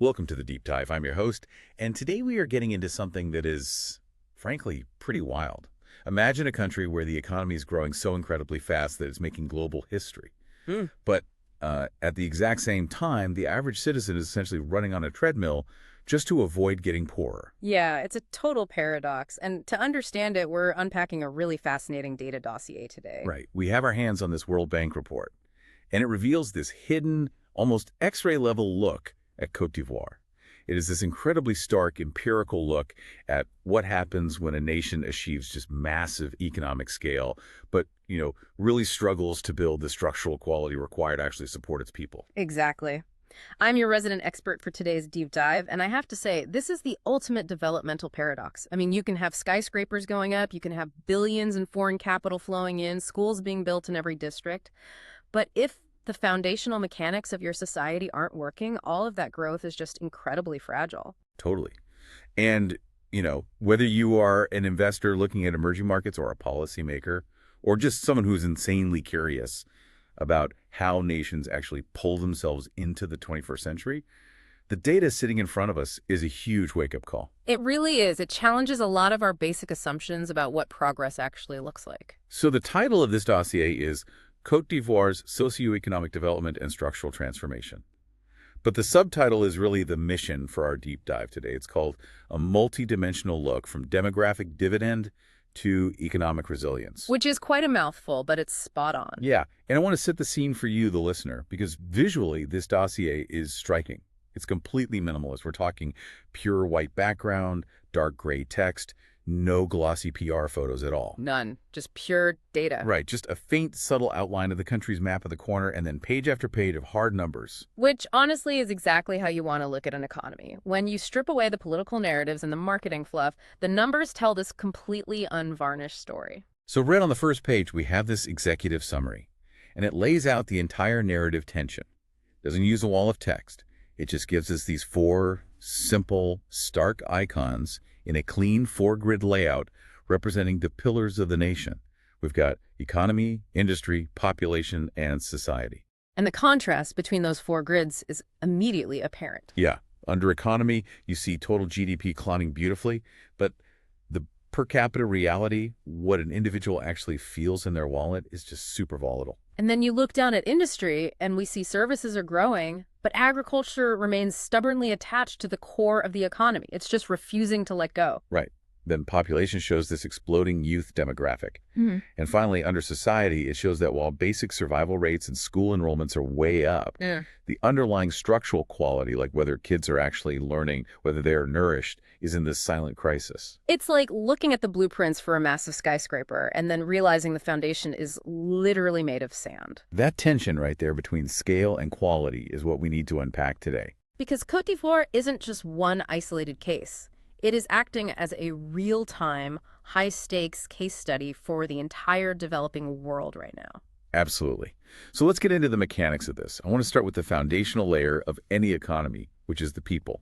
Welcome to the Deep Dive. I'm your host, and today we are getting into something that is, frankly, pretty wild. Imagine a country where the economy is growing so incredibly fast that it's making global history. Hmm. But at the exact same time, the average citizen is essentially running on a treadmill just to avoid getting poorer. Yeah, it's a total paradox. And to understand it, we're unpacking a really fascinating data dossier today. Right. We have our hands on this World Bank report, and it reveals this hidden, almost X-ray level look at Côte d'Ivoire. It is this incredibly stark empirical look at what happens when a nation achieves just massive economic scale, but, really struggles to build the structural quality required to actually support its people. Exactly. I'm your resident expert for today's deep dive, and I have to say, this is the ultimate developmental paradox. I mean, you can have skyscrapers going up, you can have billions in foreign capital flowing in, schools being built in every district, but if the foundational mechanics of your society aren't working, all of that growth is just incredibly fragile. Totally. And, whether you are an investor looking at emerging markets or a policymaker, or just someone who's insanely curious about how nations actually pull themselves into the 21st century, the data sitting in front of us is a huge wake-up call. It really is. It challenges a lot of our basic assumptions about what progress actually looks like. So the title of this dossier is Côte d'Ivoire's Socioeconomic Development and Structural Transformation. But the subtitle is really the mission for our deep dive today. It's called A Multidimensional Look from Demographic Dividend to Economic Resilience. Which is quite a mouthful, but it's spot on. Yeah, and I want to set the scene for you, the listener, because visually this dossier is striking. It's completely minimalist. We're talking pure white background, dark gray text, no glossy PR photos at all. None. Just pure data. Right, just a faint, subtle outline of the country's map of the corner and then page after page of hard numbers. Which, honestly, is exactly how you want to look at an economy. When you strip away the political narratives and the marketing fluff, the numbers tell this completely unvarnished story. So right on the first page, we have this executive summary, and it lays out the entire narrative tension. It doesn't use a wall of text. It just gives us these four simple, stark icons in a clean four-grid layout representing the pillars of the nation. We've got economy, industry, population, and society. And the contrast between those four grids is immediately apparent. Yeah, under economy, you see total GDP climbing beautifully, but the per capita reality, what an individual actually feels in their wallet, is just super volatile. And then you look down at industry, and we see services are growing, but agriculture remains stubbornly attached to the core of the economy. It's just refusing to let go. Right. Then population shows this exploding youth demographic. Mm-hmm. And finally, under society, it shows that while basic survival rates and school enrollments are way up, the underlying structural quality, like whether kids are actually learning, whether they are nourished, is in this silent crisis. It's like looking at the blueprints for a massive skyscraper and then realizing the foundation is literally made of sand. That tension right there between scale and quality is what we need to unpack today. Because Côte d'Ivoire isn't just one isolated case. It is acting as a real-time, high-stakes case study for the entire developing world right now. Absolutely. So let's get into the mechanics of this. I want to start with the foundational layer of any economy, which is the people.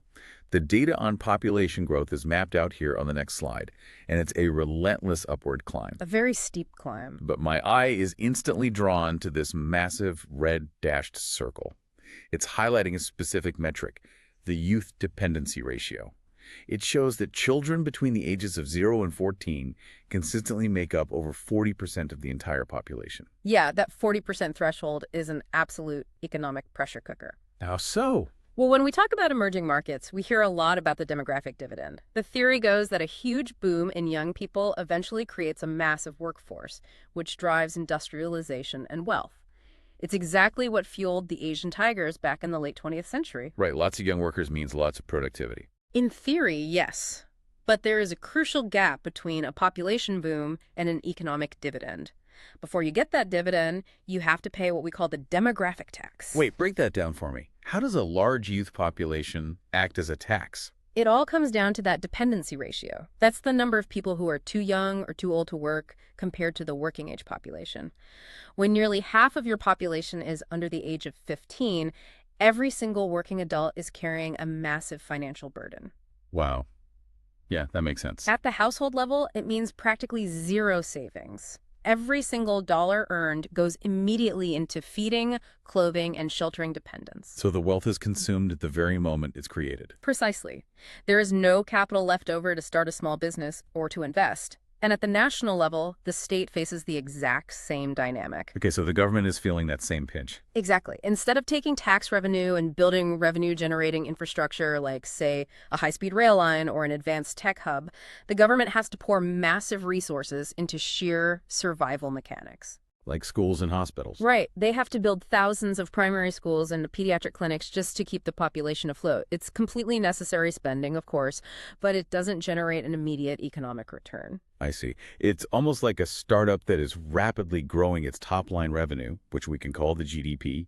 The data on population growth is mapped out here on the next slide, and it's a relentless upward climb. A very steep climb. But my eye is instantly drawn to this massive red dashed circle. It's highlighting a specific metric, the youth dependency ratio. It shows that children between the ages of 0 and 14 consistently make up over 40% of the entire population. Yeah, that 40% threshold is an absolute economic pressure cooker. How so? Well, when we talk about emerging markets, we hear a lot about the demographic dividend. The theory goes that a huge boom in young people eventually creates a massive workforce, which drives industrialization and wealth. It's exactly what fueled the Asian tigers back in the late 20th century. Right, lots of young workers means lots of productivity. In theory, yes. But there is a crucial gap between a population boom and an economic dividend. Before you get that dividend, you have to pay what we call the demographic tax. Wait, break that down for me. How does a large youth population act as a tax? It all comes down to that dependency ratio. That's the number of people who are too young or too old to work compared to the working age population. When nearly half of your population is under the age of 15, every single working adult is carrying a massive financial burden. Wow. Yeah, that makes sense. At the household level, it means practically zero savings. Every single dollar earned goes immediately into feeding, clothing, and sheltering dependents. So the wealth is consumed at the very moment it's created. Precisely. There is no capital left over to start a small business or to invest. And at the national level, the state faces the exact same dynamic. Okay, so the government is feeling that same pinch. Exactly. Instead of taking tax revenue and building revenue-generating infrastructure like, say, a high-speed rail line or an advanced tech hub, the government has to pour massive resources into sheer survival mechanics. Like schools and hospitals. Right. They have to build thousands of primary schools and pediatric clinics just to keep the population afloat. It's completely necessary spending, of course, but it doesn't generate an immediate economic return. I see. It's almost like a startup that is rapidly growing its top-line revenue, which we can call the GDP,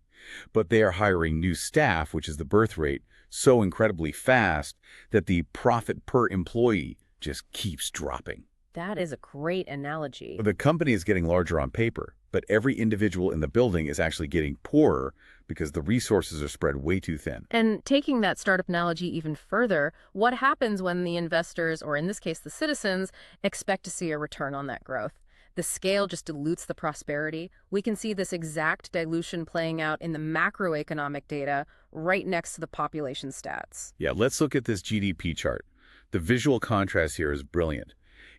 but they are hiring new staff, which is the birth rate, so incredibly fast that the profit per employee just keeps dropping. That is a great analogy. The company is getting larger on paper, but every individual in the building is actually getting poorer because the resources are spread way too thin. And taking that startup analogy even further, what happens when the investors, or in this case the citizens, expect to see a return on that growth? The scale just dilutes the prosperity. We can see this exact dilution playing out in the macroeconomic data right next to the population stats. Yeah, let's look at this GDP chart. The visual contrast here is brilliant.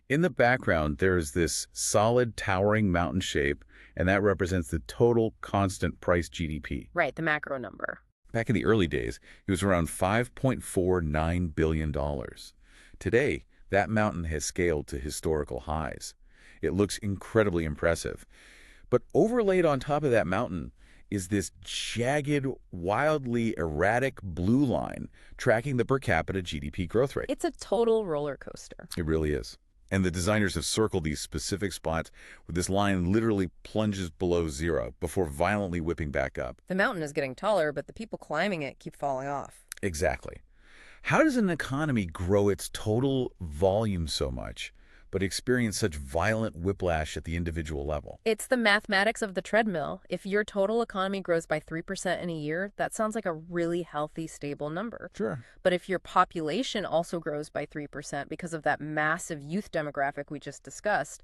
In the background, there is this solid towering mountain shape, and that represents the total constant price GDP. Right, the macro number. Back in the early days, it was around $5.49 billion. Today, that mountain has scaled to historical highs. It looks incredibly impressive. But overlaid on top of that mountain is this jagged, wildly erratic blue line tracking the per capita GDP growth rate. It's a total roller coaster. It really is. And the designers have circled these specific spots where this line literally plunges below zero before violently whipping back up. The mountain is getting taller, but the people climbing it keep falling off. Exactly. How does an economy grow its total volume so much, but experience such violent whiplash at the individual level? It's the mathematics of the treadmill. If your total economy grows by 3% in a year, that sounds like a really healthy, stable number. Sure. But if your population also grows by 3% because of that massive youth demographic we just discussed,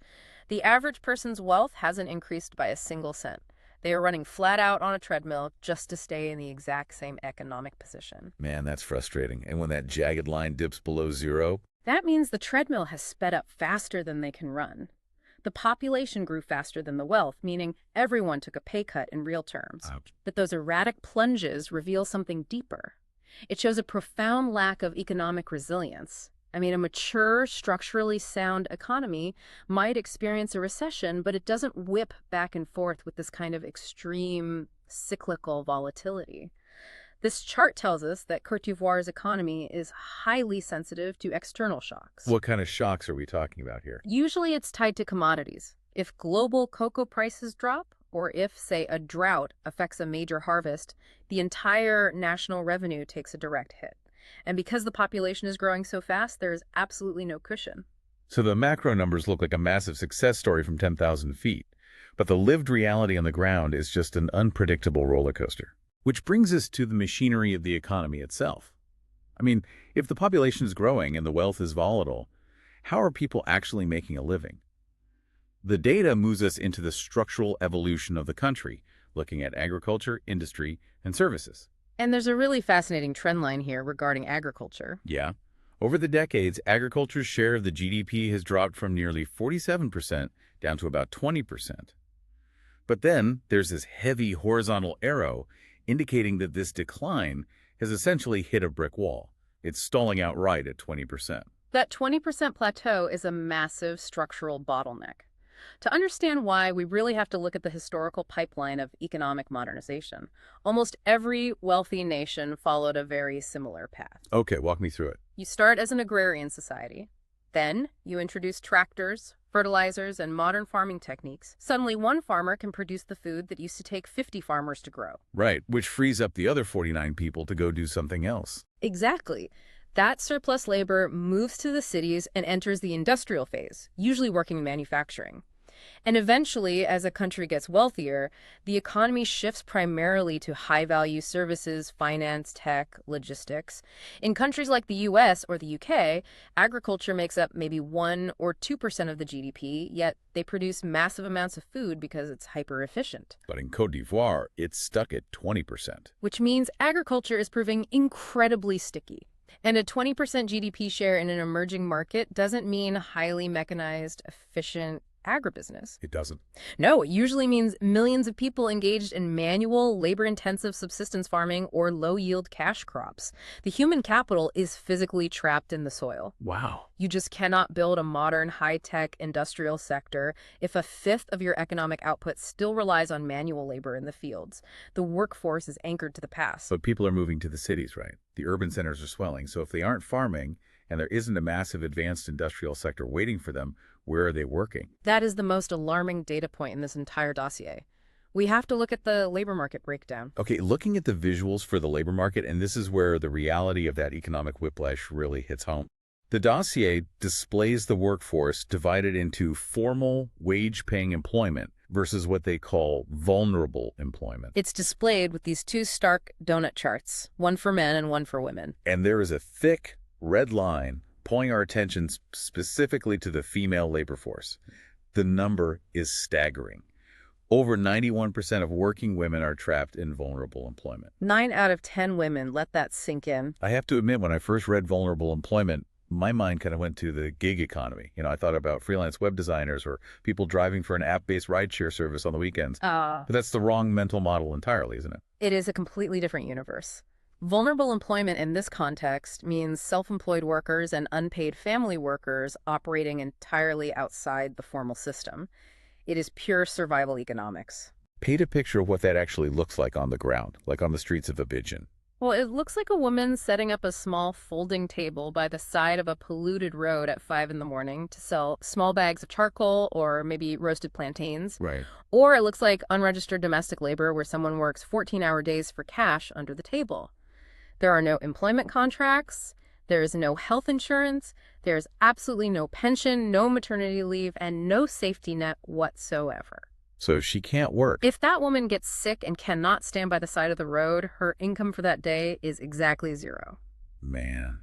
the average person's wealth hasn't increased by a single cent. They are running flat out on a treadmill just to stay in the exact same economic position. Man, that's frustrating. And when that jagged line dips below zero, that means the treadmill has sped up faster than they can run. The population grew faster than the wealth, meaning everyone took a pay cut in real terms. Ouch. But those erratic plunges reveal something deeper. It shows a profound lack of economic resilience. I mean, a mature, structurally sound economy might experience a recession, but it doesn't whip back and forth with this kind of extreme cyclical volatility. This chart tells us that Côte d'Ivoire's economy is highly sensitive to external shocks. What kind of shocks are we talking about here? Usually it's tied to commodities. If global cocoa prices drop, or if, say, a drought affects a major harvest, the entire national revenue takes a direct hit. And because the population is growing so fast, there is absolutely no cushion. So the macro numbers look like a massive success story from 10,000 feet, but the lived reality on the ground is just an unpredictable roller coaster. Which brings us to the machinery of the economy itself. I mean, if the population is growing and the wealth is volatile, how are people actually making a living? The data moves us into the structural evolution of the country, looking at agriculture, industry, and services. And there's a really fascinating trend line here regarding agriculture. Yeah. Over the decades, agriculture's share of the GDP has dropped from nearly 47% down to about 20%. But then there's this heavy horizontal arrow indicating that this decline has essentially hit a brick wall. It's stalling out right at 20%. That 20% plateau is a massive structural bottleneck. To understand why, we really have to look at the historical pipeline of economic modernization. Almost every wealthy nation followed a very similar path. Okay, walk me through it. You start as an agrarian society. Then you introduce tractors, fertilizers, and modern farming techniques. Suddenly, one farmer can produce the food that used to take 50 farmers to grow. Right, which frees up the other 49 people to go do something else. Exactly. That surplus labor moves to the cities and enters the industrial phase, usually working in manufacturing. And eventually, as a country gets wealthier, the economy shifts primarily to high-value services, finance, tech, logistics. In countries like the US or the UK, agriculture makes up maybe 1 or 2% of the GDP, yet they produce massive amounts of food because it's hyper-efficient. But in Côte d'Ivoire, it's stuck at 20%. Which means agriculture is proving incredibly sticky. And a 20% GDP share in an emerging market doesn't mean highly mechanized, efficient agribusiness. It doesn't. No, it usually means millions of people engaged in manual, labor-intensive subsistence farming or low-yield cash crops. The human capital is physically trapped in the soil. Wow. You just cannot build a modern, high-tech industrial sector if a fifth of your economic output still relies on manual labor in the fields. The workforce is anchored to the past. But people are moving to the cities, right? The urban centers are swelling. So if they aren't farming and there isn't a massive advanced industrial sector waiting for them, where are they working? That is the most alarming data point in this entire dossier. We have to look at the labor market breakdown. Okay, looking at the visuals for the labor market, and this is where the reality of that economic whiplash really hits home. The dossier displays the workforce divided into formal wage-paying employment versus what they call vulnerable employment. It's displayed with these two stark donut charts, one for men and one for women. And there is a thick red line pulling our attention specifically to the female labor force. The number is staggering. Over 91% of working women are trapped in vulnerable employment. 9 out of 10 women, let that sink in. I have to admit, when I first read vulnerable employment, my mind kind of went to the gig economy. I thought about freelance web designers or people driving for an app-based rideshare service on the weekends. But that's the wrong mental model entirely, isn't it? It is a completely different universe. Vulnerable employment in this context means self-employed workers and unpaid family workers operating entirely outside the formal system. It is pure survival economics. Paint a picture of what that actually looks like on the ground, like on the streets of Abidjan. Well, it looks like a woman setting up a small folding table by the side of a polluted road at 5 in the morning to sell small bags of charcoal or maybe roasted plantains. Right. Or it looks like unregistered domestic labor where someone works 14-hour days for cash under the table. There are no employment contracts, there is no health insurance, there's absolutely no pension, no maternity leave, and no safety net whatsoever. So she can't work. If that woman gets sick and cannot stand by the side of the road, her income for that day is exactly zero. Man.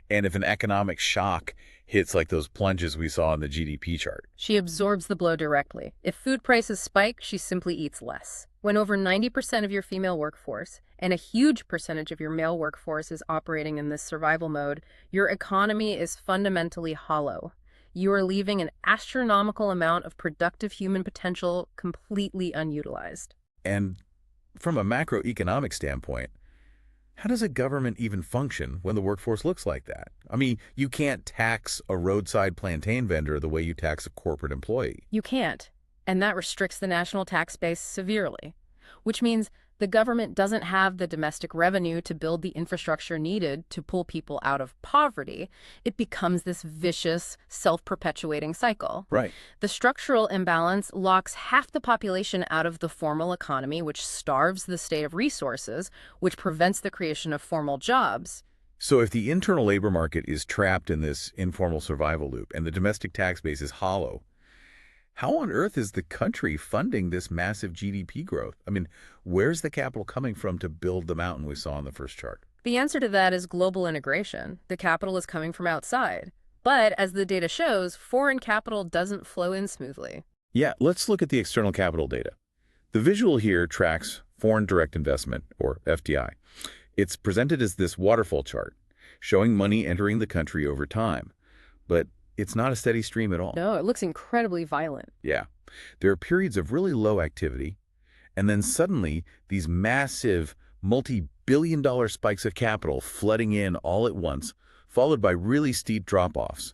And if an economic shock hits like those plunges we saw in the GDP chart. She absorbs the blow directly. If food prices spike, she simply eats less. When over 90% of your female workforce and a huge percentage of your male workforce is operating in this survival mode, your economy is fundamentally hollow. You are leaving an astronomical amount of productive human potential completely unutilized. And from a macroeconomic standpoint, how does a government even function when the workforce looks like that? I mean, you can't tax a roadside plantain vendor the way you tax a corporate employee. You can't, and that restricts the national tax base severely, which means the government doesn't have the domestic revenue to build the infrastructure needed to pull people out of poverty. It becomes this vicious, self-perpetuating cycle. Right. The structural imbalance locks half the population out of the formal economy, which starves the state of resources, which prevents the creation of formal jobs. So if the internal labor market is trapped in this informal survival loop and the domestic tax base is hollow, how on earth is the country funding this massive GDP growth? I mean, where's the capital coming from to build the mountain we saw on the first chart? The answer to that is global integration. The capital is coming from outside. But as the data shows, foreign capital doesn't flow in smoothly. Yeah, let's look at the external capital data. The visual here tracks foreign direct investment, or FDI. It's presented as this waterfall chart, showing money entering the country over time. But it's not a steady stream at all. No, it looks incredibly violent. Yeah. There are periods of really low activity, and then suddenly these massive multi-billion-dollar spikes of capital flooding in all at once, followed by really steep drop-offs.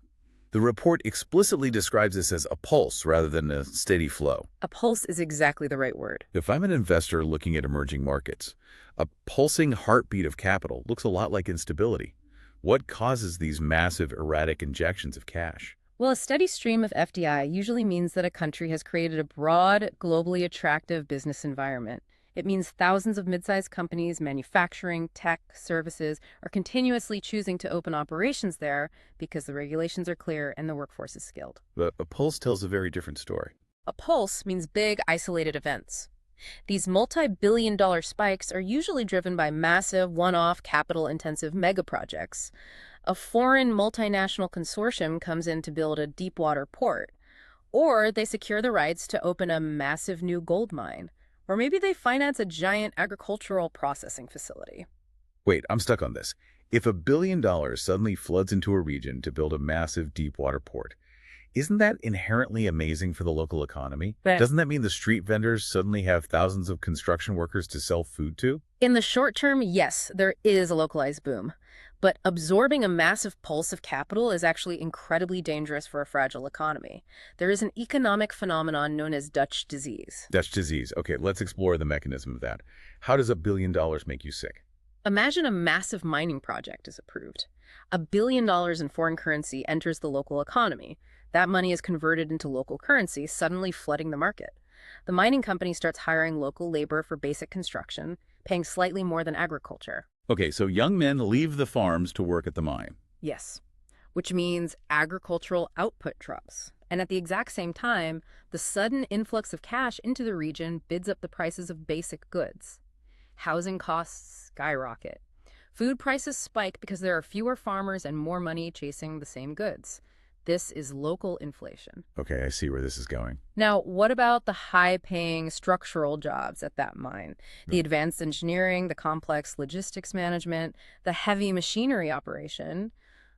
The report explicitly describes this as a pulse rather than a steady flow. A pulse is exactly the right word. If I'm an investor looking at emerging markets, a pulsing heartbeat of capital looks a lot like instability. What causes these massive erratic injections of cash? Well, a steady stream of FDI usually means that a country has created a broad, globally attractive business environment. It means thousands of mid-sized companies, manufacturing, tech, services, are continuously choosing to open operations there because the regulations are clear and the workforce is skilled. But a pulse tells a very different story. A pulse means big, isolated events. These multi-billion-dollar spikes are usually driven by massive, one-off, capital-intensive megaprojects. A foreign multinational consortium comes in to build a deep-water port, or they secure the rights to open a massive new gold mine, or maybe they finance a giant agricultural processing facility. Wait, I'm stuck on this. If $1 billion suddenly floods into a region to build a massive deep water port, isn't that inherently amazing for the local economy? But Doesn't that mean the street vendors suddenly have thousands of construction workers to sell food to? in the short term, yes, there is a localized boom. But absorbing a massive pulse of capital is actually incredibly dangerous for a fragile economy. There is an economic phenomenon known as Dutch disease. Dutch disease. Okay, let's explore the mechanism of that. How does $1 billion make you sick? Imagine a massive mining project is approved. $1 billion in foreign currency enters the local economy. That money is converted into local currency, suddenly flooding the market. The mining company starts hiring local labor for basic construction, paying slightly more than agriculture. Okay, so young men leave the farms to work at the mine. Yes, which means agricultural output drops. And at the exact same time, the sudden influx of cash into the region bids up the prices of basic goods. Housing costs skyrocket. Food prices spike because there are fewer farmers and more money chasing the same goods. This is local inflation. Okay, I see where this is going. Now, what about the high-paying structural jobs at that mine? The advanced engineering, the complex logistics management, the heavy machinery operation.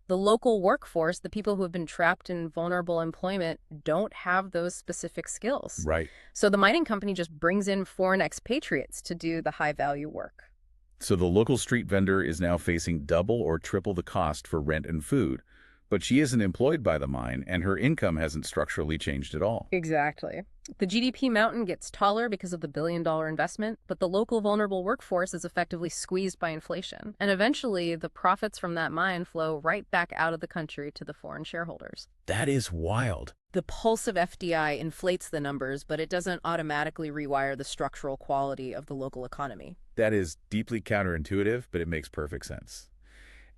The local workforce, the people who have been trapped in vulnerable employment, don't have those specific skills. Right. So the mining company just brings in foreign expatriates to do the high-value work. So the local street vendor is now facing double or triple the cost for rent and food, but she isn't employed by the mine, and her income hasn't structurally changed at all. Exactly. The GDP mountain gets taller because of the billion-dollar investment, but the local vulnerable workforce is effectively squeezed by inflation. And eventually, the profits from that mine flow right back out of the country to the foreign shareholders. That is wild. The pulse of FDI inflates the numbers, but it doesn't automatically rewire the structural quality of the local economy. That is deeply counterintuitive, but it makes perfect sense.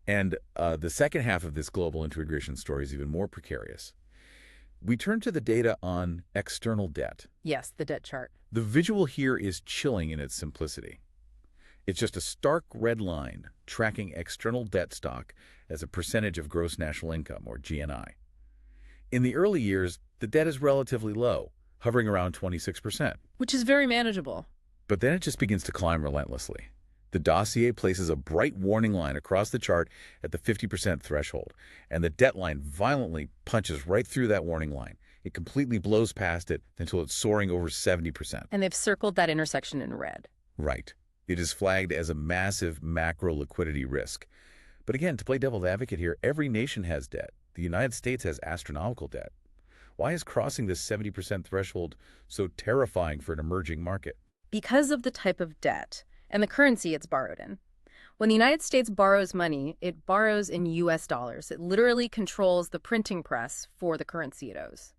And the second half of this global integration story is even more precarious. We turn to the data on external debt. Yes, the debt chart. The visual here is chilling in its simplicity. It's just a stark red line tracking external debt stock as a percentage of gross national income, or GNI. In the early years, the debt is relatively low, hovering around 26%. Which is very manageable. But then it just begins to climb relentlessly. The dossier places a bright warning line across the chart at the 50% threshold, and the debt line violently punches right through that warning line. It completely blows past it until it's soaring over 70%. And they've circled that intersection in red. Right. It is flagged as a massive macro liquidity risk. But again, to play devil's advocate here, every nation has debt. The United States has astronomical debt. Why is crossing this 70% threshold so terrifying for an emerging market? Because of the type of debt and the currency it's borrowed in. When the United States borrows money, it borrows in US dollars. It literally controls the printing press for the currency it owes.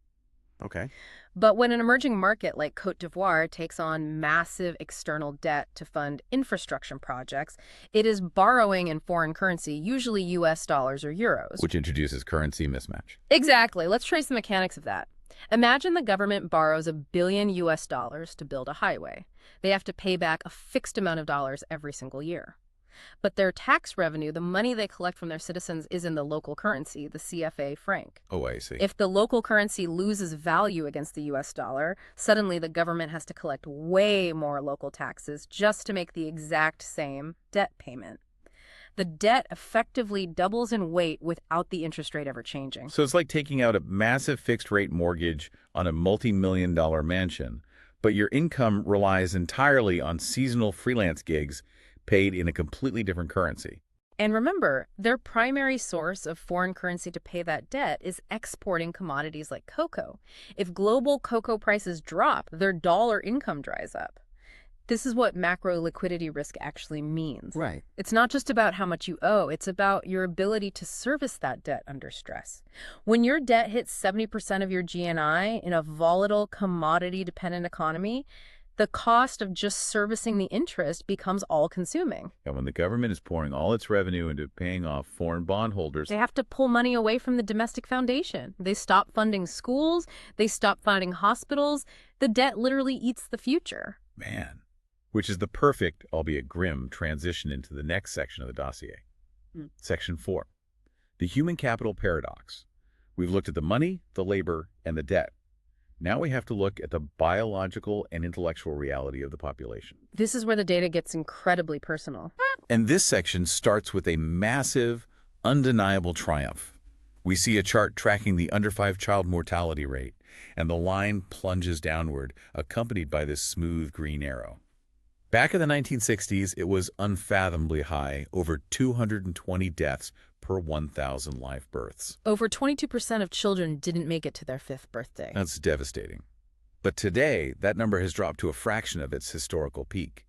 Okay. But when an emerging market like Côte d'Ivoire takes on massive external debt to fund infrastructure projects, it is borrowing in foreign currency, usually US dollars or euros. Which introduces currency mismatch. Exactly. Let's trace the mechanics of that. Imagine the government borrows $1 billion to build a highway. They have to pay back a fixed amount of dollars every single year. But their tax revenue, the money they collect from their citizens, is in the local currency, the CFA franc. Oh, I see. If the local currency loses value against the US dollar, suddenly the government has to collect way more local taxes just to make the exact same debt payment. The debt effectively doubles in weight without the interest rate ever changing. So it's like taking out a massive fixed-rate mortgage on a multi-million-dollar mansion, but your income relies entirely on seasonal freelance gigs paid in a completely different currency. And remember, their primary source of foreign currency to pay that debt is exporting commodities like cocoa. If global cocoa prices drop, their dollar income dries up. This is what macro liquidity risk actually means. Right. It's not just about how much you owe, it's about your ability to service that debt under stress. When your debt hits 70% of your GNI in a volatile, commodity-dependent economy, The cost of just servicing the interest becomes all-consuming. And when the government is pouring all its revenue into paying off foreign bondholders, They have to pull money away from the domestic foundation. They stop funding schools. They stop funding hospitals. The debt literally eats the future. man, which is the perfect, albeit grim, transition into the next section of the dossier. Section 4, the human capital paradox. We've looked at the money, the labor, and the debt. Now we have to look at the biological and intellectual reality of the population. This is where the data gets incredibly personal. And this section starts with a massive, undeniable triumph. We see a chart tracking the under 5 child mortality rate, and the line plunges downward, accompanied by this smooth green arrow. Back in the 1960s, it was unfathomably high, over 220 deaths per 1,000 live births. Over 22% of children didn't make it to their 5th birthday. That's devastating. But today, that number has dropped to a fraction of its historical peak.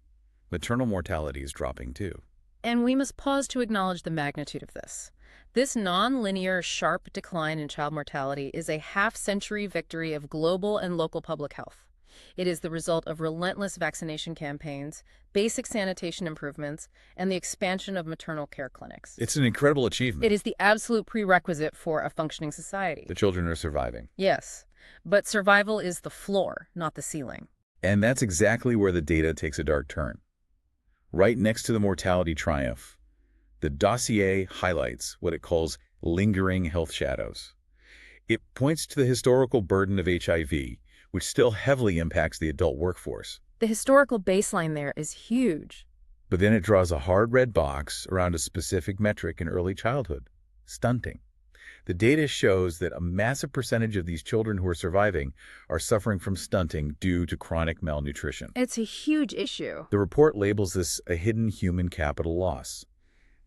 Maternal mortality is dropping too. And we must pause to acknowledge the magnitude of this. This non-linear, sharp decline in child mortality is a half-century victory of global and local public health. It is the result of relentless vaccination campaigns, basic sanitation improvements, and the expansion of maternal care clinics. It's an incredible achievement. It is the absolute prerequisite for a functioning society. The children are surviving. Yes, but survival is the floor, not the ceiling. And that's exactly where the data takes a dark turn. Right next to the mortality triumph, the dossier highlights what it calls lingering health shadows. It points to the historical burden of HIV, which still heavily impacts the adult workforce. The historical baseline there is huge. But then it draws a hard red box around a specific metric in early childhood: stunting. The data shows that a massive percentage of these children who are surviving are suffering from stunting due to chronic malnutrition. It's a huge issue. The report labels this a hidden human capital loss.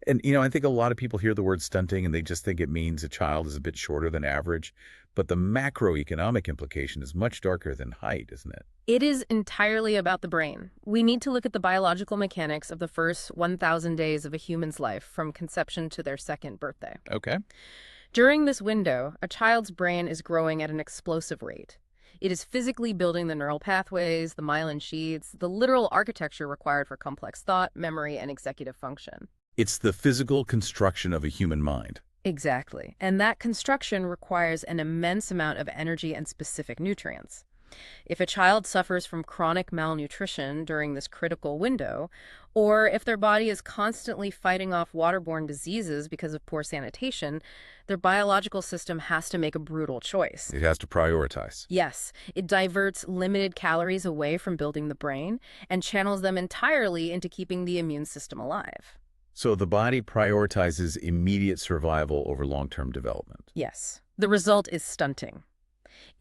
And, I think a lot of people hear the word stunting and they just think it means a child is a bit shorter than average. But the macroeconomic implication is much darker than height, isn't it? It is entirely about the brain. We need to look at the biological mechanics of the first 1,000 days of a human's life, from conception to their 2nd birthday. Okay. During this window, a child's brain is growing at an explosive rate. It is physically building the neural pathways, the myelin sheaths, the literal architecture required for complex thought, memory, and executive function. It's the physical construction of a human mind. Exactly. And that construction requires an immense amount of energy and specific nutrients. If a child suffers from chronic malnutrition during this critical window, or if their body is constantly fighting off waterborne diseases because of poor sanitation, their biological system has to make a brutal choice. It has to prioritize. Yes, it diverts limited calories away from building the brain and channels them entirely into keeping the immune system alive. So the body prioritizes immediate survival over long-term development. Yes. The result is stunting.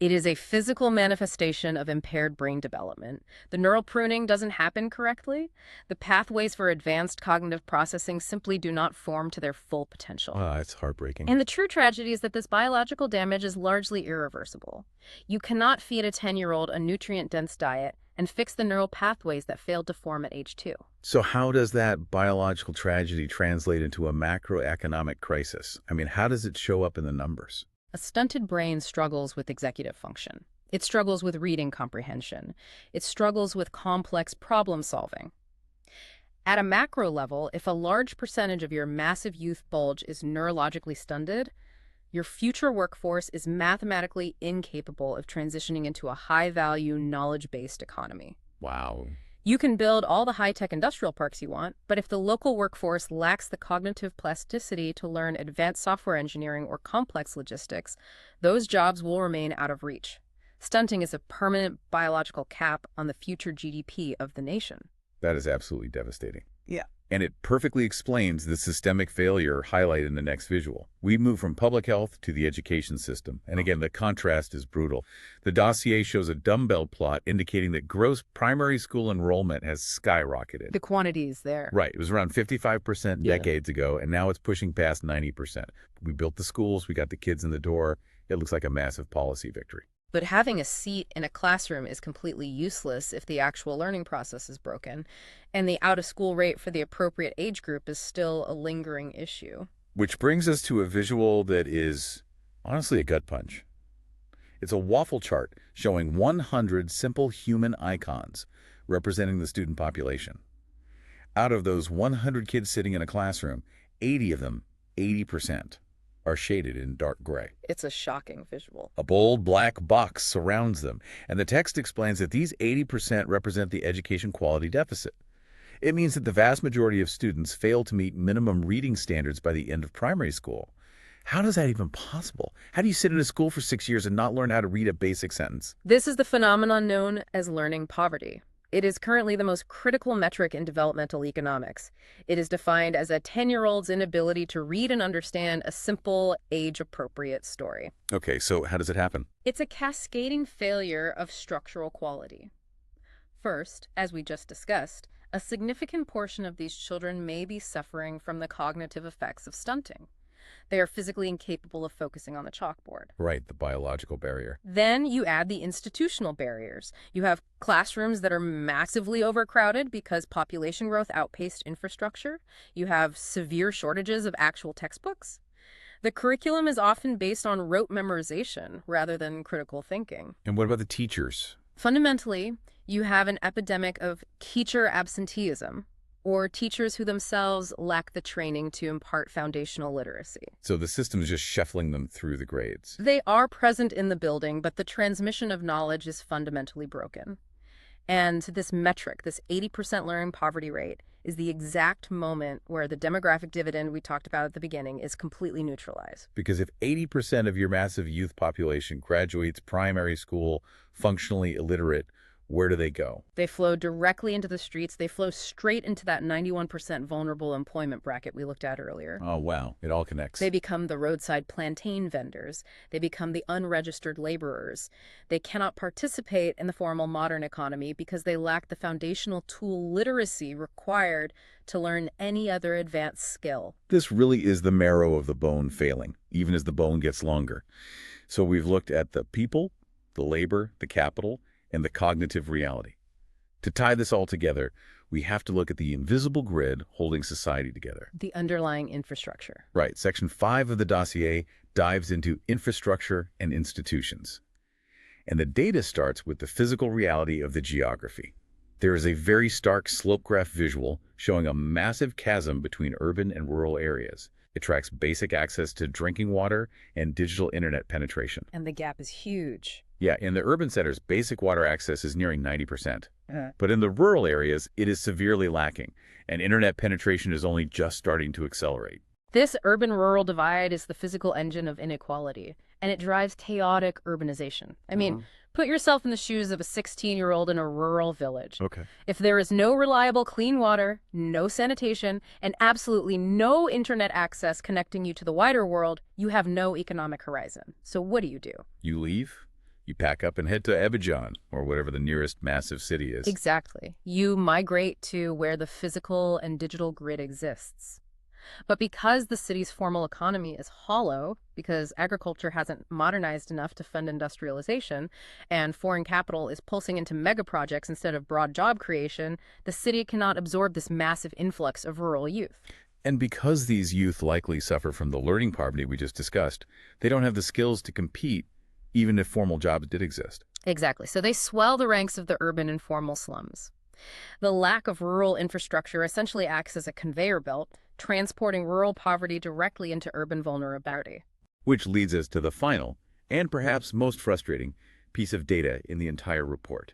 It is a physical manifestation of impaired brain development. The neural pruning doesn't happen correctly. The pathways for advanced cognitive processing simply do not form to their full potential. It's heartbreaking. And the true tragedy is that this biological damage is largely irreversible. You cannot feed a 10-year-old a nutrient-dense diet and fix the neural pathways that failed to form at age 2. So how does that biological tragedy translate into a macroeconomic crisis? How does it show up in the numbers? A stunted brain struggles with executive function. It struggles with reading comprehension. It struggles with complex problem solving. At a macro level, if a large percentage of your massive youth bulge is neurologically stunted, your future workforce is mathematically incapable of transitioning into a high-value, knowledge-based economy. Wow. You can build all the high-tech industrial parks you want, but if the local workforce lacks the cognitive plasticity to learn advanced software engineering or complex logistics, those jobs will remain out of reach. Stunting is a permanent biological cap on the future GDP of the nation. That is absolutely devastating. Yeah. And it perfectly explains the systemic failure highlighted in the next visual. We move from public health to the education system. And again, the contrast is brutal. The dossier shows a dumbbell plot indicating that gross primary school enrollment has skyrocketed. The quantity is there. Right. It was around 55% decades ago, and now it's pushing past 90%. We built the schools. We got the kids in the door. It looks like a massive policy victory. But having a seat in a classroom is completely useless if the actual learning process is broken, and the out-of-school rate for the appropriate age group is still a lingering issue. Which brings us to a visual that is honestly a gut punch. It's a waffle chart showing 100 simple human icons, representing the student population. Out of those 100 kids sitting in a classroom, 80 of them, 80%, are shaded in dark gray. It's a shocking visual. A bold black box surrounds them, and the text explains that these 80% represent the education quality deficit. It means that the vast majority of students fail to meet minimum reading standards by the end of primary school. How is that even possible? How do you sit in a school for 6 years and not learn how to read a basic sentence? This is the phenomenon known as learning poverty. It is currently the most critical metric in developmental economics. It is defined as a 10-year-old's inability to read and understand a simple, age-appropriate story. Okay, so how does it happen? It's a cascading failure of structural quality. First, as we just discussed, a significant portion of these children may be suffering from the cognitive effects of stunting. They are physically incapable of focusing on the chalkboard. Right, the biological barrier. Then you add the institutional barriers. You have classrooms that are massively overcrowded because population growth outpaced infrastructure. You have severe shortages of actual textbooks. The curriculum is often based on rote memorization rather than critical thinking. And what about the teachers? Fundamentally, you have an epidemic of teacher absenteeism, or teachers who themselves lack the training to impart foundational literacy. So the system is just shuffling them through the grades. They are present in the building, but the transmission of knowledge is fundamentally broken. And this metric, this 80% learning poverty rate, is the exact moment where the demographic dividend we talked about at the beginning is completely neutralized. Because if 80% of your massive youth population graduates primary school functionally illiterate, where do they go? They flow directly into the streets. They flow straight into that 91% vulnerable employment bracket we looked at earlier. Oh, wow. It all connects. They become the roadside plantain vendors. They become the unregistered laborers. They cannot participate in the formal modern economy because they lack the foundational tool literacy required to learn any other advanced skill. This really is the marrow of the bone failing, even as the bone gets longer. So we've looked at the people, the labor, the capital, and the cognitive reality. To tie this all together, we have to look at the invisible grid holding society together. The underlying infrastructure. Right. Section 5 of the dossier dives into infrastructure and institutions. And the data starts with the physical reality of the geography. There is a very stark slope graph visual showing a massive chasm between urban and rural areas. It tracks basic access to drinking water and digital internet penetration. And the gap is huge. Yeah, in the urban centers, basic water access is nearing 90%. But in the rural areas, it is severely lacking, and internet penetration is only just starting to accelerate. This urban-rural divide is the physical engine of inequality, and it drives chaotic urbanization. I mean, put yourself in the shoes of a 16-year-old in a rural village. Okay. If there is no reliable clean water, no sanitation, and absolutely no internet access connecting you to the wider world, you have no economic horizon. So what do? You leave, you pack up and head to Abidjan, or whatever the nearest massive city is. Exactly. You migrate to where the physical and digital grid exists. But because the city's formal economy is hollow, because agriculture hasn't modernized enough to fund industrialization, and foreign capital is pulsing into mega projects instead of broad job creation, the city cannot absorb this massive influx of rural youth. And because these youth likely suffer from the learning poverty we just discussed, they don't have the skills to compete, even if formal jobs did exist. Exactly. So they swell the ranks of the urban and formal slums. The lack of rural infrastructure essentially acts as a conveyor belt, transporting rural poverty directly into urban vulnerability. Which leads us to the final, and perhaps most frustrating, piece of data in the entire report.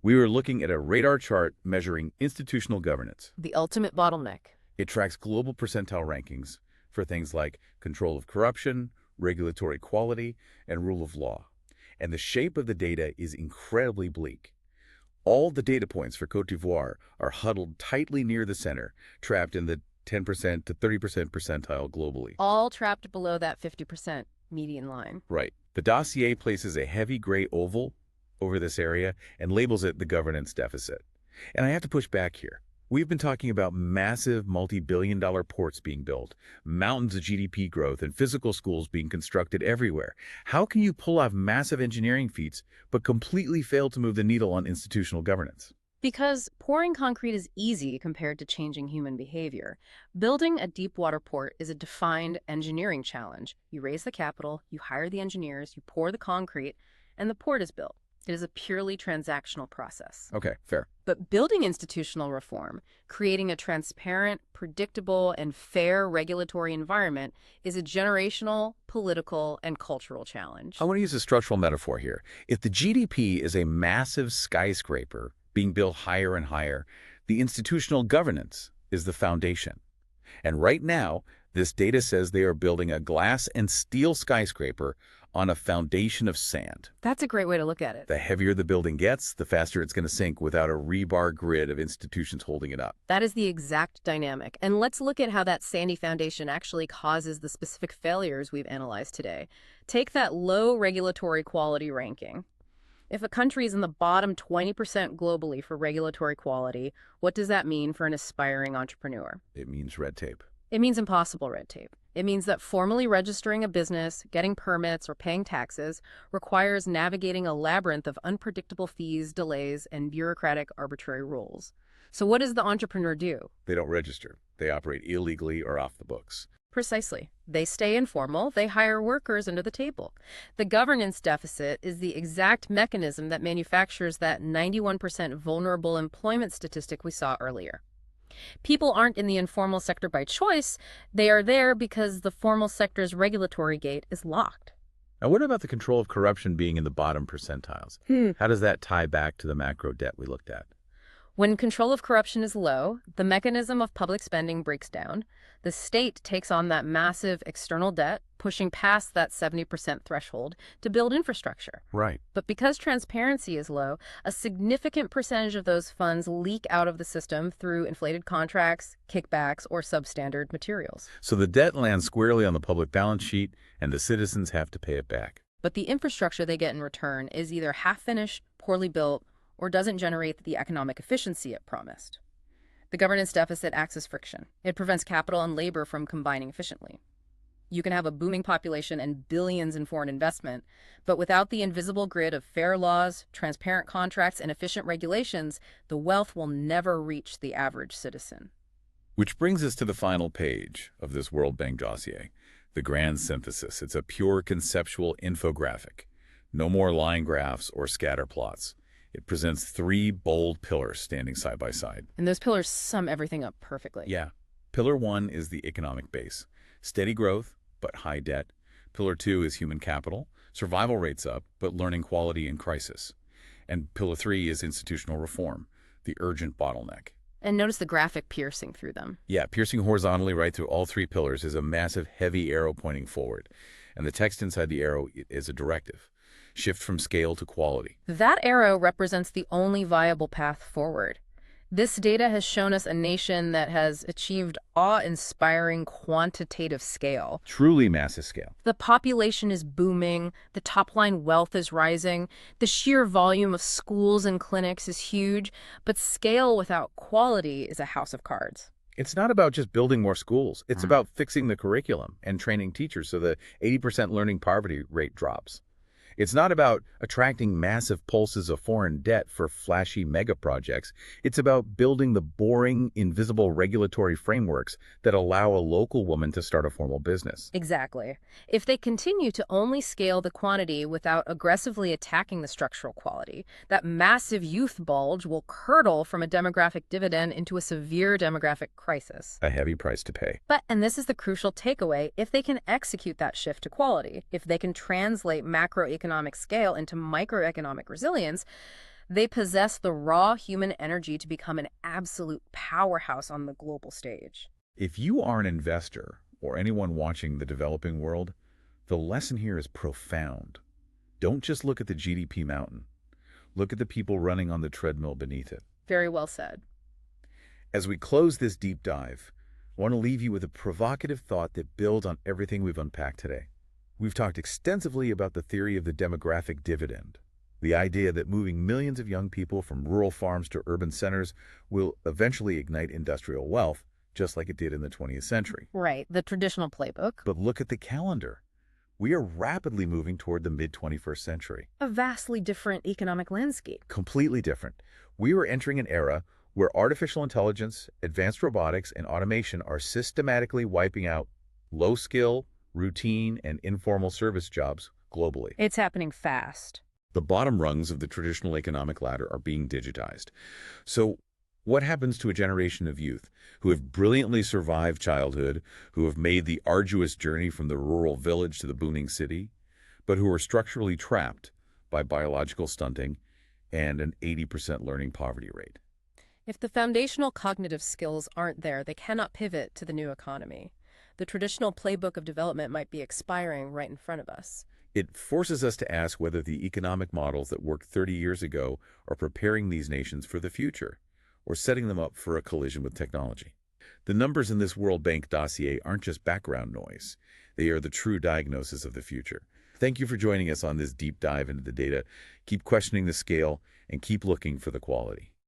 We were looking at a radar chart measuring institutional governance. The ultimate bottleneck. It tracks global percentile rankings for things like control of corruption, regulatory quality, and rule of law. And the shape of the data is incredibly bleak. All the data points for Côte d'Ivoire are huddled tightly near the center, trapped in the 10% to 30% percentile globally. All trapped below that 50% median line. Right. The dossier places a heavy gray oval over this area and labels it the governance deficit. And I have to push back here. We've been talking about massive multi-billion-dollar ports being built, mountains of GDP growth, and physical schools being constructed everywhere. How can you pull off massive engineering feats but completely fail to move the needle on institutional governance? Because pouring concrete is easy compared to changing human behavior. Building a deep water port is a defined engineering challenge. You raise the capital, you hire the engineers, you pour the concrete, and the port is built. It is a purely transactional process. Okay, fair. But building institutional reform, creating a transparent, predictable, and fair regulatory environment is a generational, political, and cultural challenge. I want to use a structural metaphor here. If the GDP is a massive skyscraper being built higher and higher, the institutional governance is the foundation. And right now, this data says they are building a glass and steel skyscraper on a foundation of sand. That's a great way to look at it. The heavier the building gets, the faster it's going to sink without a rebar grid of institutions holding it up. That is the exact dynamic. And let's look at how that sandy foundation actually causes the specific failures we've analyzed today. Take that low regulatory quality ranking. If a country is in the bottom 20% globally for regulatory quality, what does that mean for an aspiring entrepreneur? It means red tape. It means impossible red tape. It means that formally registering a business, getting permits, or paying taxes requires navigating a labyrinth of unpredictable fees, delays, and bureaucratic arbitrary rules. So what does the entrepreneur do? They don't register. They operate illegally or off the books. Precisely. They stay informal. They hire workers under the table. The governance deficit is the exact mechanism that manufactures that 91% vulnerable employment statistic we saw earlier. People aren't in the informal sector by choice. They are there because the formal sector's regulatory gate is locked. Now, what about the control of corruption being in the bottom percentiles? How does that tie back to the macro debt we looked at? When control of corruption is low, the mechanism of public spending breaks down. The state takes on that massive external debt, pushing past that 70% threshold to build infrastructure. Right. But because transparency is low, a significant percentage of those funds leak out of the system through inflated contracts, kickbacks, or substandard materials. So the debt lands squarely on the public balance sheet, and the citizens have to pay it back. But the infrastructure they get in return is either half-finished, poorly built, or doesn't generate the economic efficiency it promised. The governance deficit acts as friction. It prevents capital and labor from combining efficiently. You can have a booming population and billions in foreign investment, but without the invisible grid of fair laws, transparent contracts, and efficient regulations, the wealth will never reach the average citizen. Which brings us to the final page of this World Bank dossier, the grand synthesis. It's a pure conceptual infographic. No more line graphs or scatter plots. It presents three bold pillars standing side by side. And those pillars sum everything up perfectly. Yeah. Pillar 1 is the economic base. Steady growth, but high debt. Pillar 2 is human capital. Survival rates up, but learning quality in crisis. And Pillar 3 is institutional reform, the urgent bottleneck. And notice the graphic piercing through them. Yeah, piercing horizontally right through all three pillars is a massive, heavy arrow pointing forward. And the text inside the arrow is a directive. Shift from scale to quality. That arrow represents the only viable path forward. This data has shown us a nation that has achieved awe-inspiring quantitative scale. Truly massive scale. The population is booming, the top-line wealth is rising, the sheer volume of schools and clinics is huge, but scale without quality is a house of cards. It's not about just building more schools. It's about fixing the curriculum and training teachers so the 80% learning poverty rate drops. It's not about attracting massive pulses of foreign debt for flashy mega projects. It's about building the boring, invisible regulatory frameworks that allow a local woman to start a formal business. Exactly. If they continue to only scale the quantity without aggressively attacking the structural quality, that massive youth bulge will curdle from a demographic dividend into a severe demographic crisis. A heavy price to pay. But, and this is the crucial takeaway, if they can execute that shift to quality, if they can translate macroeconomic scale into microeconomic resilience, they possess the raw human energy to become an absolute powerhouse on the global stage. If you are an investor or anyone watching the developing world, the lesson here is profound. Don't just look at the GDP mountain. Look at the people running on the treadmill beneath it. Very well said. As we close this deep dive, I want to leave you with a provocative thought that builds on everything we've unpacked today. We've talked extensively about the theory of the demographic dividend, the idea that moving millions of young people from rural farms to urban centers will eventually ignite industrial wealth, just like it did in the 20th century. Right, the traditional playbook. But look at the calendar. We are rapidly moving toward the mid-21st century. A vastly different economic landscape. Completely different. We are entering an era where artificial intelligence, advanced robotics, and automation are systematically wiping out low-skill, routine, and informal service jobs globally. It's happening fast. The bottom rungs of the traditional economic ladder are being digitized. So what happens to a generation of youth who have brilliantly survived childhood, who have made the arduous journey from the rural village to the booming city, but who are structurally trapped by biological stunting and an 80% learning poverty rate? If the foundational cognitive skills aren't there, they cannot pivot to the new economy. The traditional playbook of development might be expiring right in front of us. It forces us to ask whether the economic models that worked 30 years ago are preparing these nations for the future, or setting them up for a collision with technology. The numbers in this World Bank dossier aren't just background noise. They are the true diagnosis of the future. Thank you for joining us on this deep dive into the data. Keep questioning the scale and keep looking for the quality.